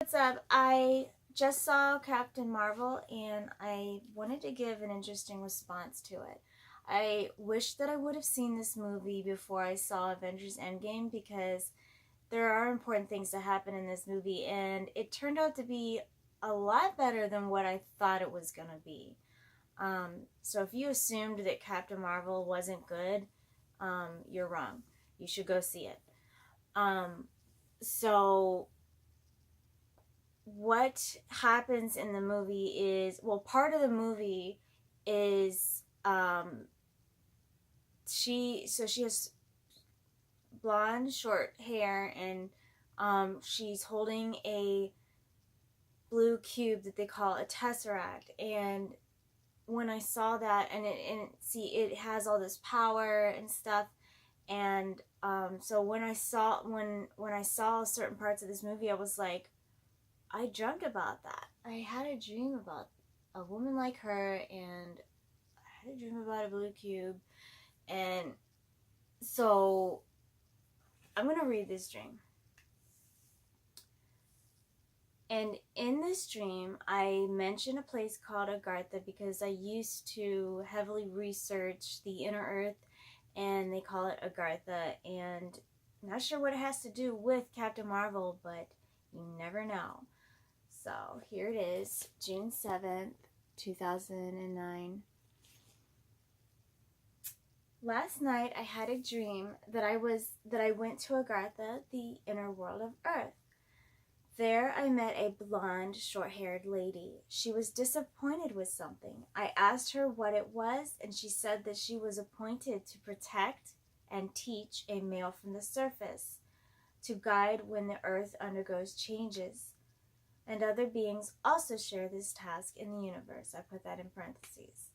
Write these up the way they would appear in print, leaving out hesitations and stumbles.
What's up? I just saw Captain Marvel and I wanted to give an interesting response to it. I wish that I would have seen this movie before I saw Avengers Endgame because there are important things that happen in this movie and it turned out to be a lot better than what I thought it was going to be. So if you assumed that Captain Marvel wasn't good, you're wrong. You should go see it. Um, so what happens in the movie is, well, part of the movie is she has blonde short hair and she's holding a blue cube that they call a tesseract. And when I saw that, it has all this power and stuff. And so when I saw certain parts of this movie, I was like, I dreamt about that. I had a dream about a woman like her, and I had a dream about a blue cube. And so I'm going to read this dream. And in this dream, I mention a place called Agartha because I used to heavily research the inner earth, and they call it Agartha. And I'm not sure what it has to do with Captain Marvel, but you never know. So here it is, June 7th, 2009. Last night I had a dream that I went to Agartha, the inner world of Earth. There I met a blonde, short-haired lady. She was disappointed with something. I asked her what it was, and she said that she was appointed to protect and teach a male from the surface, to guide when the Earth undergoes changes. And other beings also share this task in the universe. I put that in parentheses.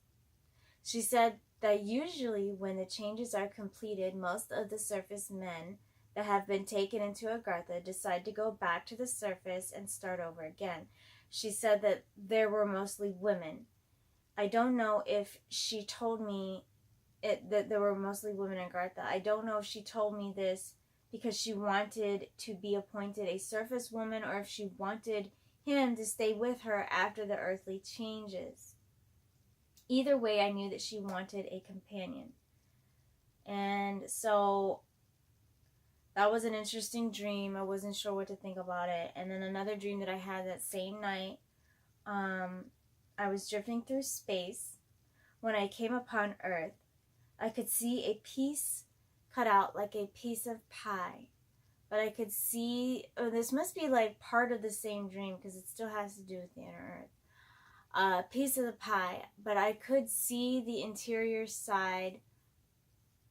She said that usually when the changes are completed, most of the surface men that have been taken into Agartha decide to go back to the surface and start over again. She said that there were mostly women. I don't know if she told me that there were mostly women in Agartha. I don't know if she told me this because she wanted to be appointed a surface woman or if she wanted him to stay with her after the earthly changes. Either way, I knew that she wanted a companion. And so that was an interesting dream. I wasn't sure what to think about it. And then another dream that I had that same night, I was drifting through space. When I came upon Earth, I could see a piece cut out like a piece of pie. But I could see, this must be like part of the same dream because it still has to do with the inner Earth. A piece of the pie, but I could see the interior side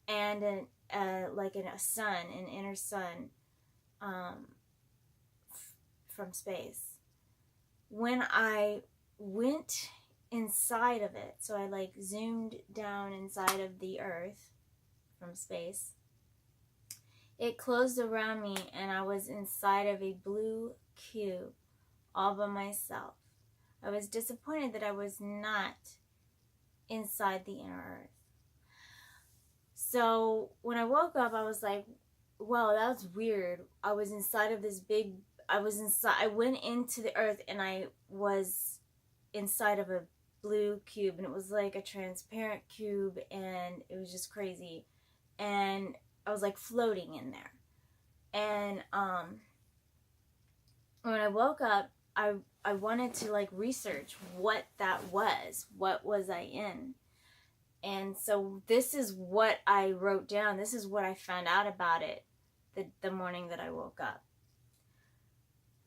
and a sun, an inner sun, from space. When I went inside of it, so I like zoomed down inside of the Earth from space, it closed around me and I was inside of a blue cube all by myself. I was disappointed that I was not inside the inner Earth. So when I woke up, I was like, wow, that was weird. I was inside of this big, I went into the Earth and I was inside of a blue cube, and it was like a transparent cube, and it was just crazy. And I was like floating in there. And when I woke up, I wanted to like research what that was. What was I in? And so this is what I wrote down. This is what I found out about it the morning that I woke up.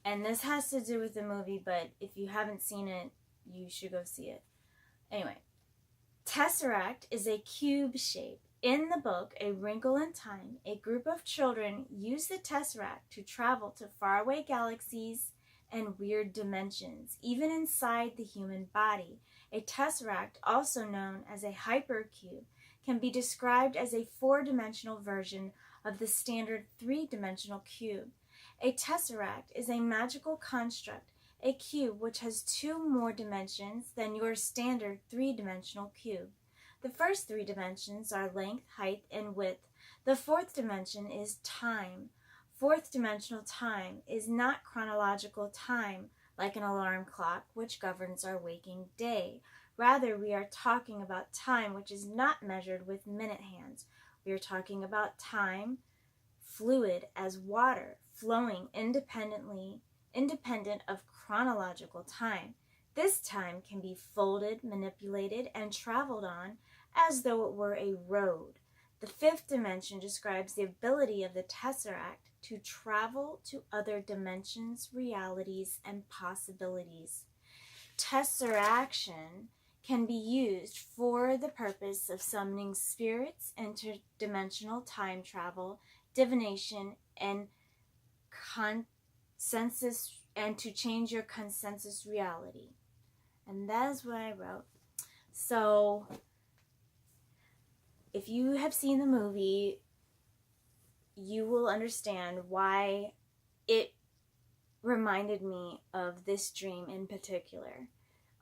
And this has to do with the movie, but if you haven't seen it, you should go see it. Anyway, Tesseract is a cube shape. In the book, A Wrinkle in Time, a group of children use the Tesseract to travel to faraway galaxies and weird dimensions, even inside the human body. A tesseract, also known as a hypercube, can be described as a four-dimensional version of the standard three-dimensional cube. A tesseract is a magical construct, a cube which has two more dimensions than your standard three-dimensional cube. The first three dimensions are length, height, and width. The fourth dimension is time. fourth dimensional time is not chronological time like an alarm clock, which governs our waking day. Rather, we are talking about time which is not measured with minute hands. We are talking about time, fluid as water, flowing independent of chronological time. This time can be folded, manipulated, and traveled on as though it were a road. The fifth dimension describes the ability of the Tesseract to travel to other dimensions, realities, and possibilities. Tesseraction can be used for the purpose of summoning spirits, interdimensional time travel, divination, and consensus, and to change your consensus reality. And that is what I wrote. So if you have seen the movie, you will understand why it reminded me of this dream in particular.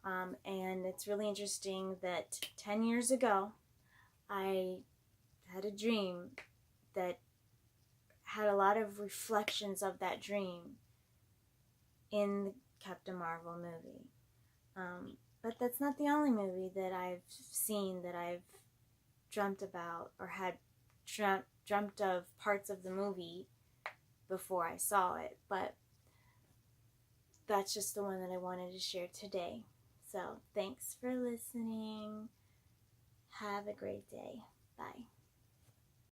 And it's really interesting that 10 years ago, I had a dream that had a lot of reflections of that dream in the Captain Marvel movie. But that's not the only movie that I've seen that I've dreamt about or had dreamt of parts of the movie before I saw it. But that's just the one that I wanted to share today. So thanks for listening. Have a great day. Bye.